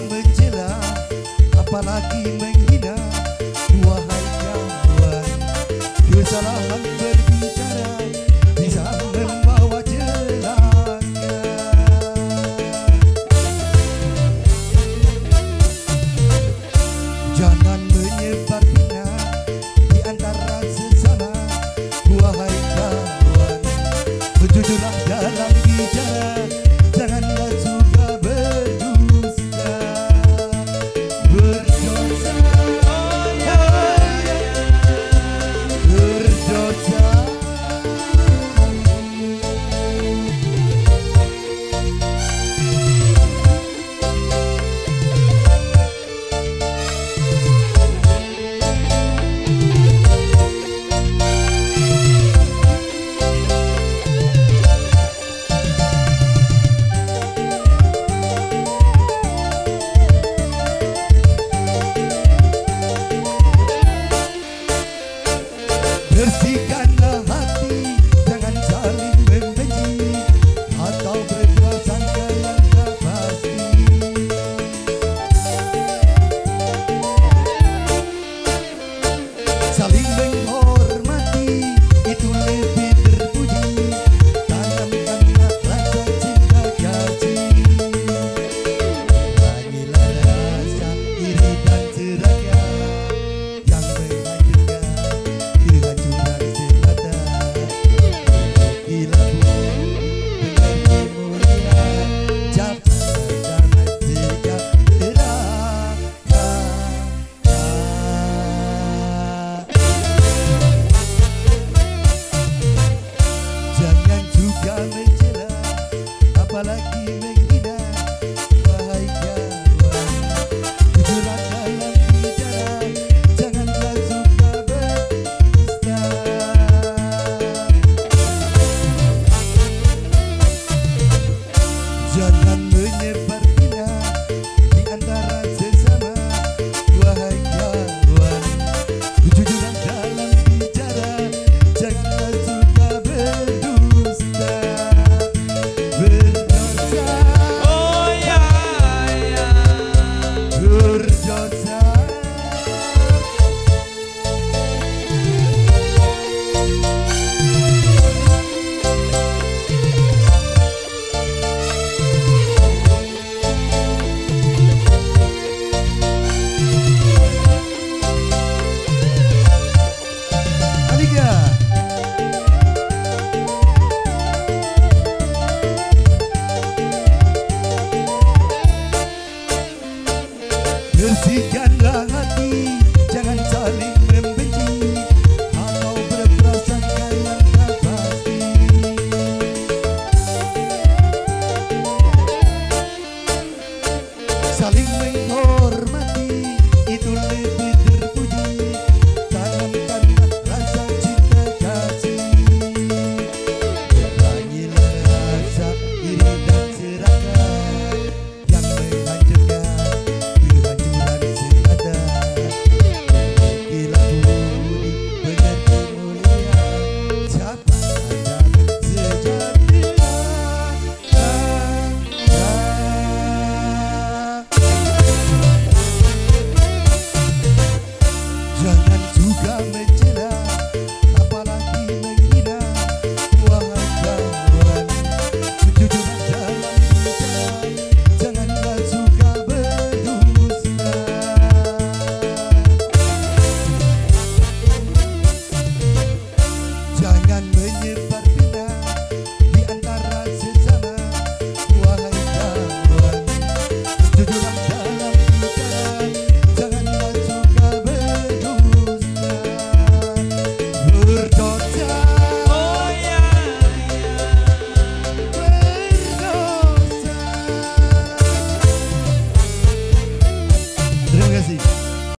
mencela, apalagi menghina. Wahai kawan, kesalahan berbicara bisa membawa celaka. Jangan menyebar fitnah di antara sesama. Wahai kawan, jujurlah dalam bicara, janganlah suka berdusta. Berdosa, berdosa. Bersihkanlah hati, jangan saling membenci atau berprasangka yang tak pasti. Saling menghormati itu lebih terpuji, tanamkanlah rasa cinta kasih. Kurangilah rasa iri dan serakah yang menghancurkan kehancuran semata. Gila dengan kemuliaan, capai damai sejahtera. Jangan juga mencela, apalagi menghina. Wahai kawan, jujurlah dalam bicara, janganlah suka berdusta. Jangan menyebar fitnah di antara sesama. Wahai kawan, jujurlah dalam bicara, janganlah suka berdusta. Berdosa, berdosa. Aliga. Bersihkanlah hati, jangan saling membenci atau berprasangka yang tak pasti. Saling menghormati itu lebih terpuji, tanamkanlah rasa cinta kasih. Kurangilah rasa iri dan serakah yang menghancurkan kehancuran semata. Gila budi dengan kemuliaan, capai damai sejahtera. Jangan juga mencela, apalagi menghina. Wahai kawan, jujurlah dalam bicara, janganlah suka berdusta. Jangan menyebar fitnah di antara sesama. Wahai kawan, jujurlah dalam bicara, janganlah suka berdusta. Berdosa, berdosa. Terima kasih.